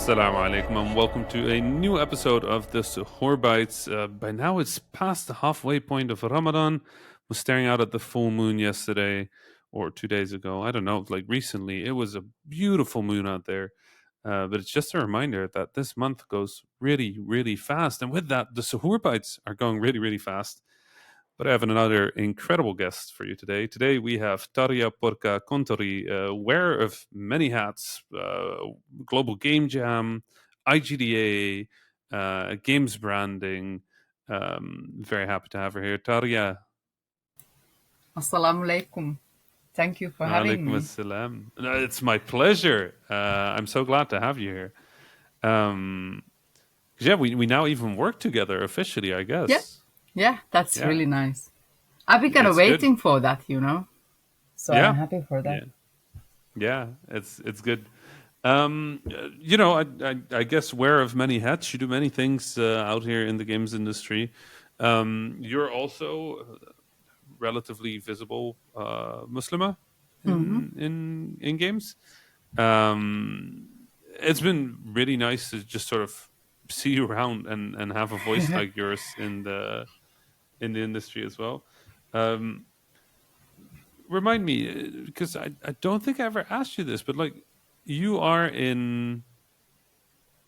Assalamu alaikum and welcome to a new episode of the Suhoor Bites. By now it's past the halfway point of Ramadan. Was staring out at the full moon yesterday or 2 days ago. I don't know, like recently. It was a beautiful moon out there. But it's just a reminder that this month goes really, really fast. And with that, the Suhoor Bites are going really, really fast. But I have another incredible guest for you today. Today we have Tarja Porkka-Kontturi, wearer of many hats, Global Game Jam, IGDA, games branding. Very happy to have her here. Tarja. Assalamu alaikum. Thank you for having Alaikum me. assalam. It's my pleasure. I'm so glad to have you here. 'Cause yeah, we now even work together officially, I guess. Yeah, that's Yeah, really nice. I've been kind of it's good. waiting for that, So Yeah, I'm happy for that. yeah. Yeah, it's good. I guess wear of many hats. You do many things out here in the games industry. You're also relatively visible Muslima in games. Um, it's been really nice to just sort of see you around and have a voice like yours in the industry as well. Um, Remind me, because I don't think I ever asked you this, but like you are in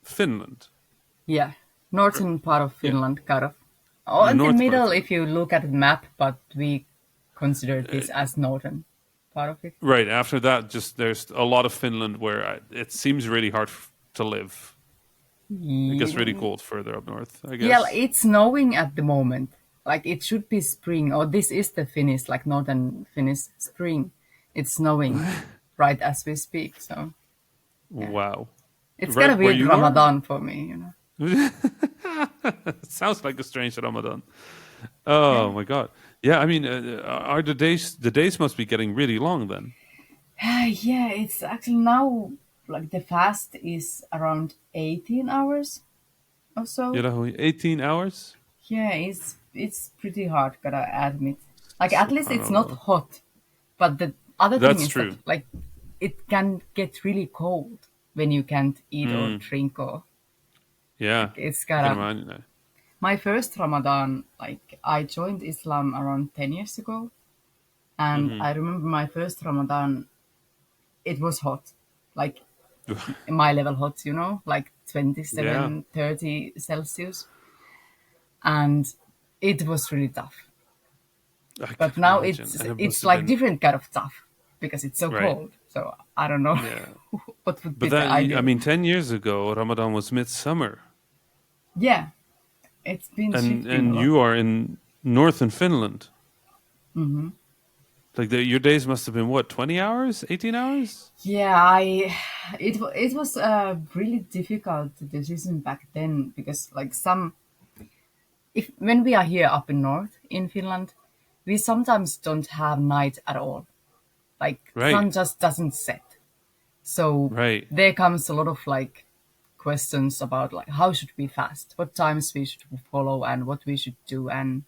Finland. Yeah, northern part of Yeah, Finland, kind of. Oh, in the north part of middle, Finland. if you look at the map, but we consider Uh, this as northern part of it. right after that, just there's a lot of Finland where it seems really hard to live. It gets really Ye- cold further up north, I Yeah, guess. it's snowing at the moment. Like it should be spring, or this is the Finnish, like northern Finnish spring. It's snowing right as we speak, so yeah. Wow. It's kind Right of where weird you are? Ramadan for me. Sounds like a strange Ramadan. Yeah. Oh my god. Yeah, I mean, are the days must be getting really long then? Yeah, it's actually now like the fast is around 18 hours or You so. know, 18 hours? Yeah, it's pretty hard, gotta admit. Like at least it's not Subhanallah. hot, but the other thing That's is that true. like it can get really cold when you can't eat or Mm, drink or yeah, like it's I can gotta. imagine that. My first Ramadan, like I joined Islam around 10 years ago, and Hmm. I remember my first Ramadan, it was hot. Like my level hot, like Yeah, 27, 30 Celsius. And it was really tough. I can But now imagine. it's And it must it's have like been different kind of tough because it's so right. cold. So I don't know Yeah. what would be But the that, I ideal. mean, 10 years ago, Ramadan was midsummer. Yeah, it's been shifting a And lot. you are in northern Finland. Like your days must have been what, 20 hours? 18 hours? Yeah, it was a really difficult decision back then because like some if when we are here up in north in Finland, we sometimes don't have night at all. Like Right, sun just doesn't set. So right. there comes a lot of like questions about like how should we fast, what times we should follow, and what we should do. And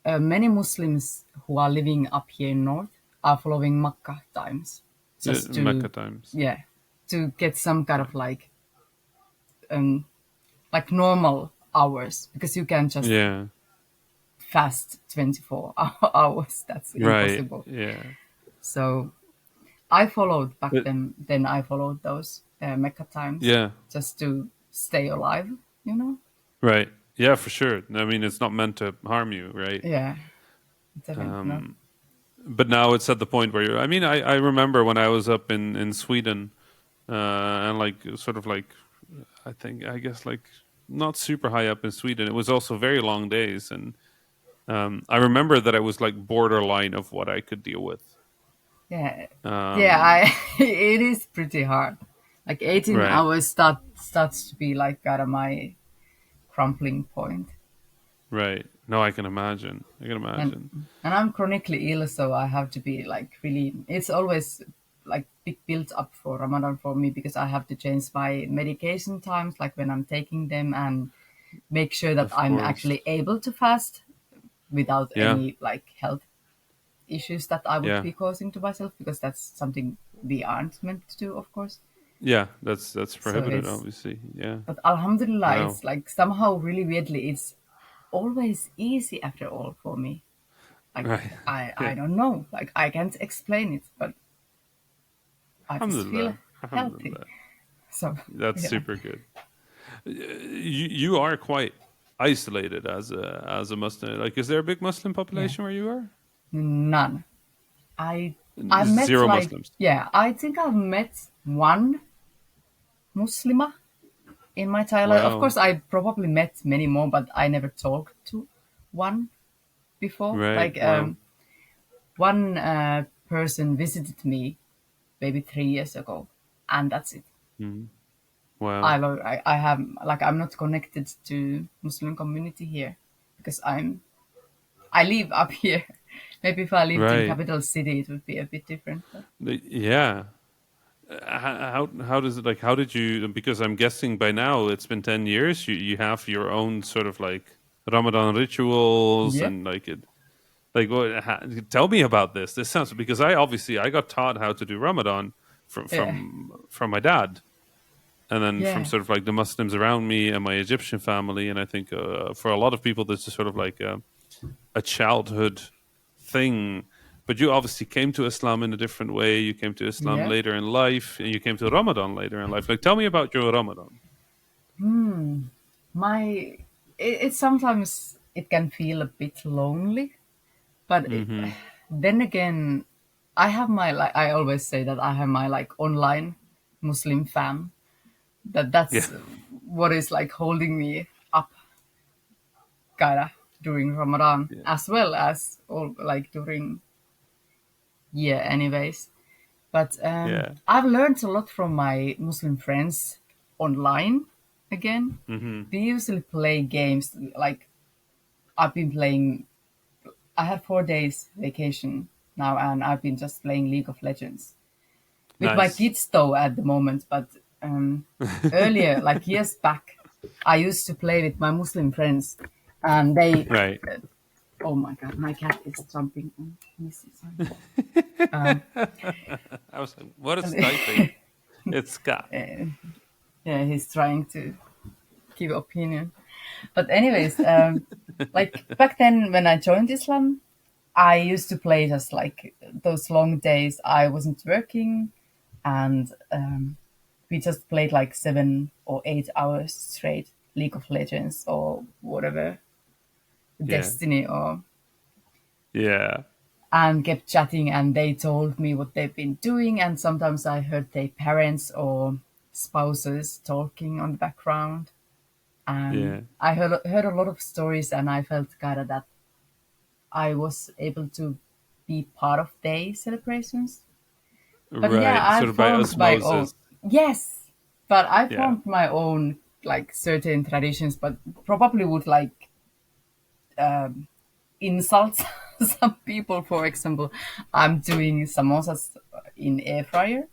many Muslims who are living up here in north are following Makkah times, just Mecca to times. yeah, to get some kind of um like normal hours because you can just Yeah, fast 24 hours. That's right. impossible. Yeah. So I followed back But then I followed those Mecca times yeah, just to stay alive. right. Yeah, for sure. I mean, it's not meant to harm you, right? Yeah, definitely not. Um, but now it's at the point where I mean, I remember when I was up in Sweden, and like sort of like I guess like not super high up in Sweden. It was also very long days, and I remember that I was like borderline of what I could deal with. Yeah, yeah, Um, I it is pretty hard. Like 18 right, hours starts to be like kind of my crumpling point. right. No, I can imagine. I can and imagine. and I'm chronically ill, so I have to be like really. It's always like big build up for Ramadan for me because I have to change my medication times, like when I'm taking them, and make sure that Of I'm course. actually able to fast without Yeah, any like health issues that I would yeah, be causing to myself because that's something we aren't meant to do, of course. Yeah, that's So prohibited, it's, obviously. Yeah. but Alhamdulillah, Wow. it's like somehow really weirdly, it's always easy after all for me. Like Right. I Yeah. don't know, like I can't explain it, but I just feel Alhamdulillah. healthy. Alhamdulillah. So That's yeah, super good. You are quite isolated as a Muslim. Like, is there a big Muslim yeah, population where you are? none. I I met Zero like Muslims. yeah, I think I've met one Muslima in my Thailand. Of Wow. course, I probably met many more, but I never talked to one before. Right. Like Wow. one person visited me maybe 3 years ago, and that's it. Mhm. Wow. I have like I'm not connected to Muslim community here because I live up here. Maybe if I lived in Right. capital city, it would be a bit different. But Yeah. How does it like? How did you? Because I'm guessing by now it's been 10 years. You have your own sort of like Ramadan rituals yeah, and like it. Like, what? Tell me about this. This sounds because I got taught how to do Ramadan from yeah, my dad, and then from yeah, sort of like the Muslims around me and my Egyptian family. And I think for a lot of people, this is sort of like a childhood thing. But you obviously came to Islam in a different way. You came to Islam yeah. later in life, and you came to Ramadan later in life. Like, tell me about your Ramadan. My it sometimes it can feel a bit lonely, but Hmm. then again, I have my like I always say that I have my like online Muslim fam. Yeah, That's what is like holding me up, kinda during Ramadan yeah, as well as all like during year, anyways. But yeah. I've learned a lot from my Muslim friends online. Again, Hmm. we usually play games like I've been playing. I had 4 days vacation now, and I've been just playing League of Legends with my Nice. kids though at the moment. But earlier, like years back, I used to play with my Muslim friends, and they. Right. Oh my god, my cat is jumping on me. I was like, what is typing? It's Scott. Yeah, he's trying to give opinion. But anyways, like back then when I joined Islam, I used to play just like those long days. I wasn't working, and we just played like 7 or 8 hours straight League of Legends or whatever, Yeah. Destiny or Yeah. and kept chatting. And they told me what they've been doing, and sometimes I heard their parents or spouses talking on the background. And Yeah. I heard a lot of stories, and I felt kind of that I was able to be part of their celebrations. But yeah, Right. I Sort of by formed my own. osmosis. Yes, but I Yeah. formed my own like certain traditions, but probably would like insult some people. For example, I'm doing samosas in air fryer.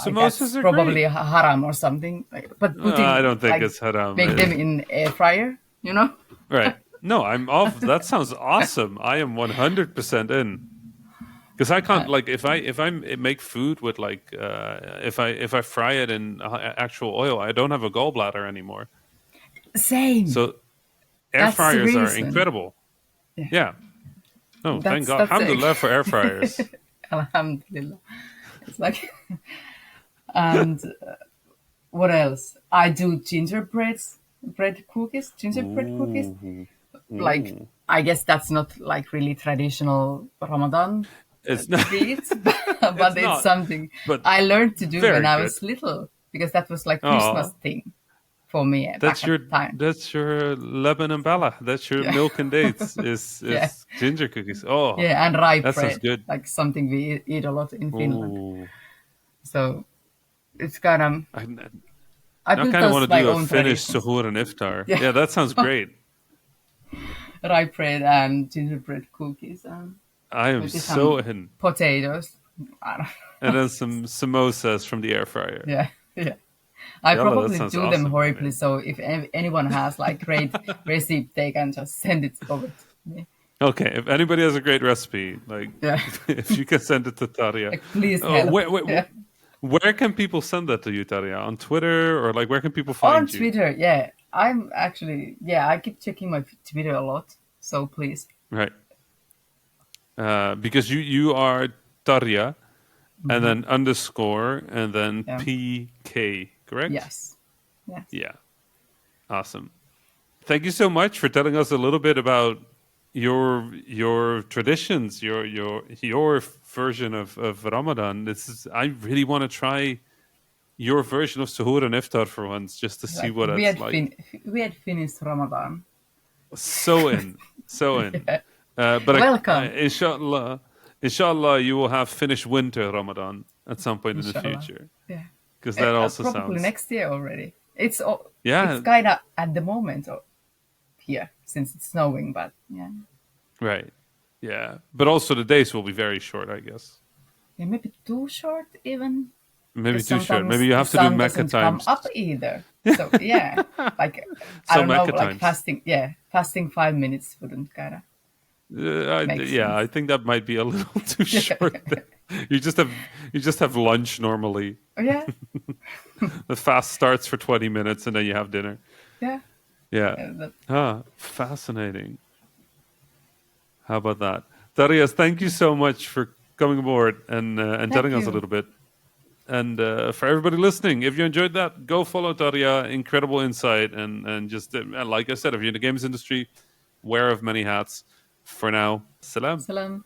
Like that's Samosas are great. probably haram or something. But I putting don't think like it's haram. make them in air fryer, you know? Right. No, I'm off. That sounds awesome. I am 100% in. Because I can't like if I make food with like if I fry it in actual oil, I don't have a gallbladder anymore. Same. So air That's the fryers are reason. incredible. Yeah, Yeah. No, thank God. that's Alhamdulillah for air fryers. Alhamdulillah. It's like, and what else? I do gingerbread cookies. Ooh. Like, Ooh. I guess that's not like really traditional Ramadan It's not. treats, It's but it's not. something But I learned to do when very I good. was little because that was like Christmas Oh, thing for me back at the time. that's your Lebanon and Bala. That's your Yeah, milk and dates is yeah, is ginger cookies. Oh, yeah, and rye that sounds bread, good. like something we eat a lot in Finland. Ooh. So it's kind of I I now built kind of want those to my do a own Finnish traditions. suhoor and iftar. Yeah, Yeah, that sounds great. rye bread and gingerbread cookies and I am maybe so some in. potatoes. I And don't then some samosas from the air fryer. yeah, yeah. I Yalla, that probably sounds do them awesome, horribly. Rami. So if anyone has like great recipe, they can just send it over to me. Okay, if anybody has a great recipe, like Yeah, if you can send it to Tarja. like please Oh, help. wait, wait, Yeah. Where can people send that to you, Tarja? On Twitter or like where can people On find you? Twitter, yeah. I'm actually, yeah, I keep checking my Twitter a lot. So please. Right. Because you are Tarja and Hmm. then underscore and then Yeah. PK, correct? Yes. Yes. Yeah. Awesome. Thank you so much for telling us a little bit about your traditions, your version of Ramadan. This is I really want to try your version of suhoor and iftar for once, just to see Like what it's like. we had finished Ramadan. So in, so in. Yeah. But Welcome, inshallah, you will have finished winter Ramadan at some point in the inshallah. future, Yeah. because that also Probably sounds next year already. It's yeah, kind of at the moment here since it's snowing, but yeah. right, yeah. But also the days will be very short, I guess. Yeah, maybe too short even Maybe because too short. Maybe sometimes you the have to do sun Mecca doesn't come times. up either. So yeah, like I So don't know, Mecca like times. fasting. Yeah, fasting 5 minutes wouldn't kind of make Yeah, I sense. think that might be a little too short. You just have you just have lunch normally. Yeah, The fast starts for 20 minutes and then you have dinner. yeah. Yeah. That, Ah, fascinating. How about that? Darius, thank you so much for coming aboard and telling thank us a you. little bit. And for everybody listening, if you enjoyed that, go follow Tarja. Incredible insight. And just, like I said, if you're in the games industry, wear of many hats. For now, salam. Salam.